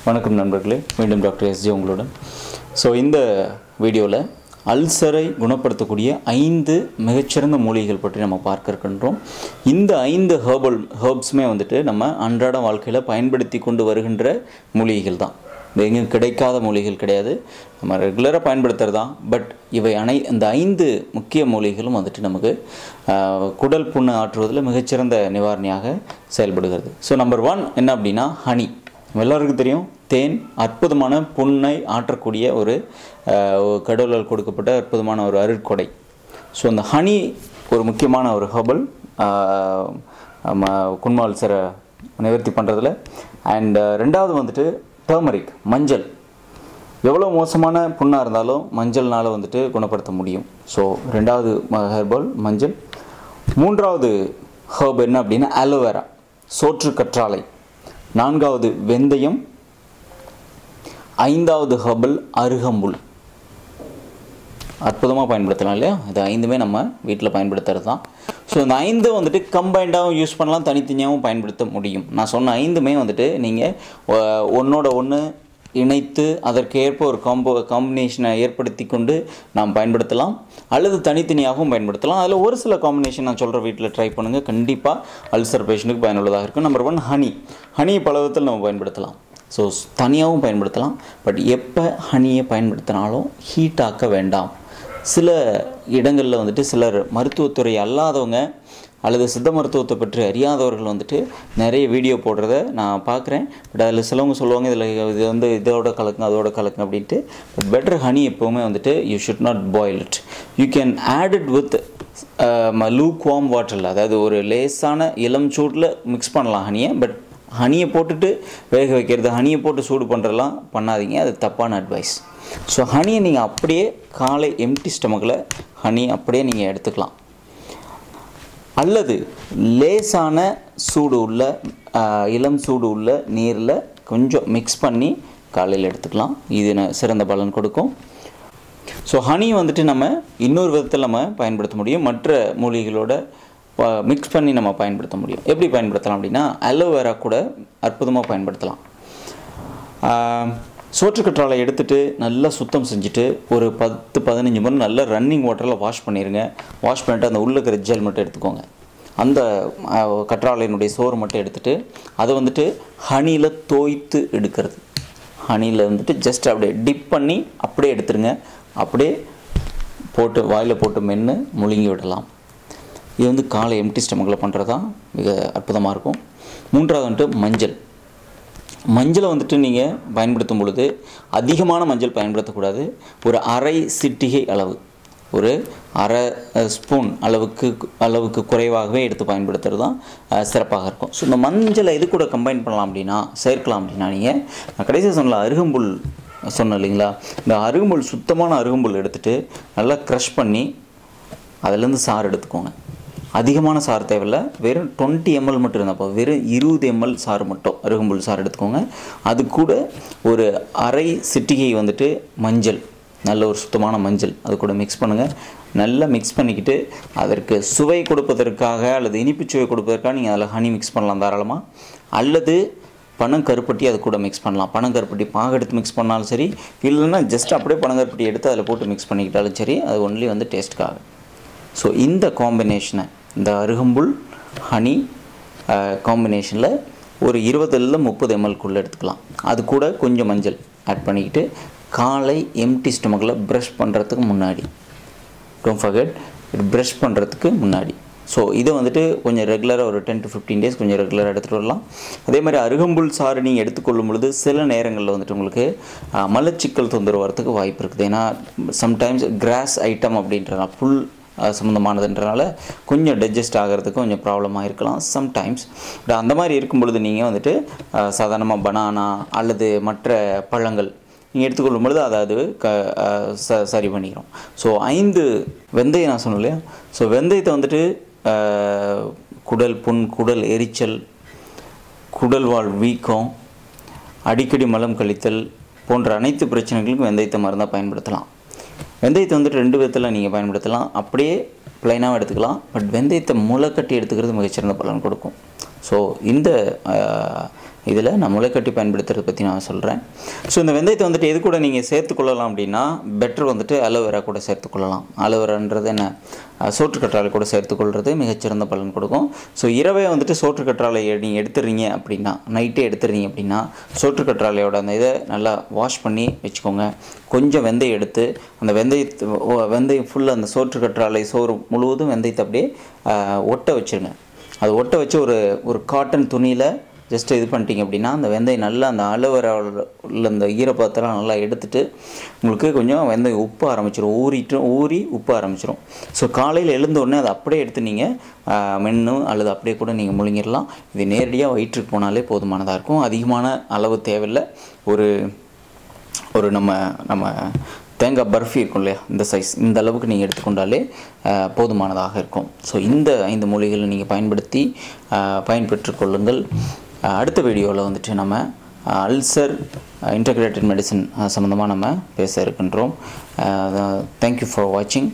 வணக்கம் நண்பர்களே, மீண்டும் டாக்டர் எஸ்ஜே உங்களுடன். ஸோ இந்த வீடியோவில் அல்சரை குணப்படுத்தக்கூடிய 5 மிகச்சிறந்த மூலிகைகள் பற்றி நம்ம பார்க்க இருக்கின்றோம். இந்த 5 ஹெர்ப்ஸுமே வந்துட்டு நம்ம அன்றாட வாழ்க்கையில் பயன்படுத்தி கொண்டு வருகின்ற மூலிகைகள் தான். எங்கேயும் கிடைக்காத மூலிகைகள் கிடையாது, நம்ம ரெகுலராக பயன்படுத்துகிறது தான். பட் இவை இந்த 5 முக்கிய மூலிகைகளும் வந்துட்டு நமக்கு குடல் புண்ணை ஆற்றுவதில் மிகச்சிறந்த நிவாரணியாக செயல்படுகிறது. ஸோ நம்பர் 1 என்ன அப்படின்னா ஹனி. எல்லாருக்கும் தெரியும், தேன் அற்புதமான புண்ணை ஆற்றக்கூடிய ஒரு கடவுளால் கொடுக்கப்பட்ட அற்புதமான ஒரு அருட்கொடை. ஸோ அந்த ஹனி ஒரு முக்கியமான ஒரு ஹெர்பல் குண்ம அல்சரை நிவர்த்தி பண்ணுறதுல. அண்ட் ரெண்டாவது வந்துட்டு டர்மரிக், மஞ்சள். எவ்வளோ மோசமான புண்ணாக இருந்தாலும் மஞ்சள்னால் வந்துட்டு குணப்படுத்த முடியும். ஸோ ரெண்டாவது ஹெர்பல் மஞ்சள். மூன்றாவது ஹெர்ப் என்ன அப்படின்னா ஆலோவேரா, சோற்று கற்றாழை. நான்காவது வெந்தயம். ஐந்தாவது ஹெர்பல் அருகம்புல். அற்புதமாக பயன்படுத்தலாம் இல்லையா? இது 5மே நம்ம வீட்டில் பயன்படுத்துறது தான். ஸோ இந்த 5 வந்துட்டு கம்பைண்டாகவும் யூஸ் பண்ணலாம், தனித்தனியாகவும் பயன்படுத்த முடியும். நான் சொன்ன 5மே வந்துட்டு நீங்கள் ஒன்றோட ஒன்று இணைத்து அதற்கேற்ப ஒரு காம்பினேஷனை ஏற்படுத்தி கொண்டு நாம் பயன்படுத்தலாம், அல்லது தனித்தனியாகவும் பயன்படுத்தலாம். அதில் ஒரு சில காம்பினேஷன் நான் சொல்கிற வீட்டில் ட்ரை பண்ணுங்கள், கண்டிப்பாக அல்சர் பேஷண்ட்டுக்கு பயனுள்ளதாக இருக்கும். Number 1 honey. ஹனி பல விதத்தில் நம்ம பயன்படுத்தலாம். ஸோ தனியாகவும் பயன்படுத்தலாம். பட் எப்போ ஹனியை பயன்படுத்தினாலும் ஹீட் ஆக்க வேண்டாம். சில இடங்களில் வந்துட்டு சிலர் மருத்துவத்துறை அல்லாதவங்க அல்லது சித்த மருத்துவத்தை பற்றி அறியாதவர்கள் வந்துட்டு நிறைய வீடியோ போடுறத நான் பார்க்குறேன். பட் அதில் சிலவங்க சொல்லுவாங்க, இதில் இது வந்து இதோட கலக்குங்க அதோட கலக்குங்க அப்படின்ட்டு. பட் பெட்டர் ஹனி எப்போவுமே வந்துட்டு you should not boil it. You can add it with lukewarm வாட்டரில், அதாவது ஒரு லேசான இளம் சூட்டில் மிக்ஸ் பண்ணலாம் ஹனியை. பட் ஹனியை போட்டுட்டு வேக வைக்கிறது, ஹனியை போட்டு சூடு பண்ணுறதுலாம் பண்ணாதீங்க, அது தப்பான அட்வைஸ். ஸோ ஹனியை நீங்கள் அப்படியே காலை எம்டி ஸ்டமக்கில் ஹனி அப்படியே நீங்கள் எடுத்துக்கலாம். அல்லது லேசான சூடு உள்ள இளம் சூடு உள்ள நீரில் கொஞ்சம் மிக்ஸ் பண்ணி காலையில் எடுத்துக்கலாம். இது சிறந்த பலன் கொடுக்கும். ஸோ ஹனி வந்துட்டு நம்ம இன்னொரு விதத்தில் நம்ம பயன்படுத்த முடியும், மற்ற மூலிகைகளோட மிக்ஸ் பண்ணி நம்ம பயன்படுத்த முடியும். எப்படி பயன்படுத்தலாம் அப்படின்னா ஆலோவேரா கூட அற்புதமாக பயன்படுத்தலாம். சோற்றுக்கற்றாழை எடுத்துகிட்டு நல்லா சுத்தம் செஞ்சுட்டு ஒரு 10-15 முறை நல்லா ரன்னிங் வாட்டரில் வாஷ் பண்ணிடுங்க. வாஷ் பண்ணிவிட்டு அந்த உள்ளே இருக்கிற ஜெல் மட்டும் எடுத்துக்கோங்க. அந்த கற்றாழையினுடைய சோறு மட்டும் எடுத்துகிட்டு அதை வந்துட்டு ஹனியில் தோய்த்து எடுக்கிறது. ஹனியில் வந்துட்டு ஜஸ்ட் அப்படியே டிப் பண்ணி அப்படியே எடுத்துருங்க. அப்படியே போட்டு வாயில் போட்டு மென்று முழுங்கி விடலாம். இது வந்து காலை எம்டி ஸ்டமக்கில் பண்ணுறது தான் மிக அற்புதமாக இருக்கும். மூன்றாவது வந்துட்டு மஞ்சள். மஞ்சளை வந்துட்டு நீங்கள் பயன்படுத்தும் பொழுது அதிகமான மஞ்சள் பயன்படுத்தக்கூடாது. ஒரு அரை சிட்டிகை அளவு, ஒரு அரை ஸ்பூன் அளவுக்கு குறைவாகவே எடுத்து பயன்படுத்துகிறது தான் சிறப்பாக இருக்கும். ஸோ இந்த மஞ்சளை எது கூட கம்பைன் பண்ணலாம் அப்படின்னா சேர்க்கலாம் அப்படின்னா நீங்கள் நான் கடைசியாக சொன்னல அருகம்புல் சொன்னேன் இல்லைங்களா? இந்த அருகம்புல், சுத்தமான அருகம்புல் எடுத்துகிட்டு நல்லா க்ரஷ் பண்ணி அதிலேருந்து சாறு எடுத்துக்கோங்க. அதிகமான சாறு தேவையில்லை, வெறும் 20 ml மட்டும் இருந்தால், வெறும் 20 ml சாறு மட்டும் அருகம்புல் சாறு எடுத்துக்கோங்க. அது கூட ஒரு அரை சிட்டிகை வந்துட்டு மஞ்சள், நல்ல ஒரு சுத்தமான மஞ்சள் அது கூட மிக்ஸ் பண்ணுங்கள். நல்லா மிக்ஸ் பண்ணிக்கிட்டு அதற்கு சுவை கொடுப்பதற்காக அல்லது இனிப்பு சுவை கொடுப்பதற்காக நீங்கள் அதில் ஹனி மிக்ஸ் பண்ணலாம் தாராளமாக. அல்லது பனங்கருப்பட்டி அது கூட மிக்ஸ் பண்ணலாம். பனங்கருப்பட்டி பாகு எடுத்து மிக்ஸ் பண்ணாலும் சரி, இல்லைன்னா ஜஸ்ட் அப்படியே பனங்கருப்பட்டி எடுத்து அதில் போட்டு மிக்ஸ் பண்ணிக்கிட்டாலும் சரி, அது ஒன்லி வந்து டேஸ்ட்டுக்காக. ஸோ இந்த காம்பினேஷனை, இந்த அருகம்புல் ஹனி காம்பினேஷனில் ஒரு 20-30 ml எடுத்துக்கலாம். அது கூட கொஞ்சம் மஞ்சள் ஆட் பண்ணிக்கிட்டு காலை எம்டி ஸ்டமக்கில் ப்ரஷ் பண்ணுறதுக்கு முன்னாடி, டோன்ட் ஃபர்கெட், ப்ரஷ் பண்ணுறதுக்கு முன்னாடி. ஸோ இதை வந்துட்டு கொஞ்சம் ரெகுலராக ஒரு 10 to 15 days கொஞ்சம் ரெகுலராக எடுத்துகிட்டு வரலாம். அதே மாதிரி அருகம்புல் சாறு நீங்கள் எடுத்துக்கொள்ளும் பொழுது சில நேரங்களில் வந்துட்டு உங்களுக்கு மலச்சிக்கல் தொந்தரவு வரத்துக்கு வாய்ப்பு இருக்குது. ஏன்னா சம்டைம்ஸ் கிராஸ் ஐட்டம் அப்படின்றனா புல் சம்மந்தமானதுன்றனால கொஞ்சம் டைஜஸ்ட் ஆகிறதுக்கு கொஞ்சம் ப்ராப்ளமாக இருக்கலாம் சம்டைம்ஸ். பட் அந்த மாதிரி இருக்கும் பொழுது நீங்கள் வந்துட்டு சாதாரணமாக பனானா அல்லது மற்ற பழங்கள் நீங்கள் எடுத்துக்கொள்ளும் பொழுது அதாவது சரி பண்ணிக்கிறோம். ஸோ 5 வெந்தயம் நான் சொன்னேன் இல்லையா? ஸோ வெந்தயத்தை வந்துட்டு குடல் புண், குடல் எரிச்சல், குடல் வாழ் வீக்கம், அடிக்கடி மலம் கழித்தல் போன்ற அனைத்து பிரச்சனைகளுக்கும் வெந்தயத்தை மருந்தாக பயன்படுத்தலாம். வெந்தயத்தை வந்துட்டு 2 விதத்தில் நீங்கள் பயன்படுத்தலாம். அப்படியே ப்ளைனாகவும் எடுத்துக்கலாம். பட் வெந்தயத்தை முளைக்கட்டி எடுத்துக்கிறது மிகச்சிறந்த பலன் கொடுக்கும். ஸோ இந்த இதில் நான் முளைக்கட்டி பயன்படுத்துறதை பற்றி நான் சொல்கிறேன். ஸோ இந்த வெந்தயத்தை வந்துட்டு எது கூட நீங்கள் சேர்த்துக்கொள்ளலாம் அப்படின்னா பெட்டர் வந்துட்டு அலோவேரா கூட சேர்த்துக்கொள்ளலாம். அலோவேரான்றது என்ன, சோற்றுக்கற்றாழை கூட சேர்த்துக்கொள்வது மிகச்சிறந்த பலன் கொடுக்கும். ஸோ இரவே வந்துட்டு சோற்றுக்கற்றாழை நீங்கள் எடுத்துடுறீங்க அப்படின்னா, நைட்டே எடுத்துடுறீங்க அப்படின்னா சோற்றுக்கற்றாழையோட அந்த இதை நல்லா வாஷ் பண்ணி வச்சுக்கோங்க. கொஞ்சம் வெந்தயம் எடுத்து அந்த வெந்தயம் ஃபுல்லாக அந்த சோற்றுக்கற்றாழை சோறு முழுவதும் வெந்தயத்தை அப்படியே ஒட்ட வச்சுருங்க. அது ஒட்ட வச்சு ஒரு காட்டன் துணியில் ஜஸ்ட் இது பண்ணிட்டீங்க அப்படின்னா அந்த வெந்தயம் நல்லா அந்த அலோவேராவில் அந்த ஈரப்பதத்தெல்லாம் நல்லா எடுத்துகிட்டு உங்களுக்கு கொஞ்சம் வெந்தயம் உப்ப ஆரம்பிச்சிடும், ஊறி உப்ப ஆரம்பிச்சிடும். ஸோ காலையில் எழுந்தோடனே அதை அப்படியே எடுத்து நீங்கள் மென்று அல்லது அப்படியே கூட நீங்கள் முழுங்கிடலாம். இது நேரடியாக வயிற்றுக்கு போனாலே போதுமானதாக இருக்கும். அதிகமான அளவு தேவையில்லை. ஒரு நம்ம தேங்காய் பர்ஃபி இருக்கும் இல்லையா, இந்த சைஸ், இந்த அளவுக்கு நீங்கள் எடுத்துக்கொண்டாலே போதுமானதாக இருக்கும். ஸோ இந்த 5 மூலிகைகளை நீங்கள் பயன்பெற்று கொள்ளுங்கள். அடுத்த வீடியோவில் வந்துட்டு நம்ம அல்சர் இன்டகிரேட்டட் மெடிசன் சம்மந்தமாக நம்ம பேச இருக்கின்றோம். தேங்க்யூ ஃபார் வாட்சிங்.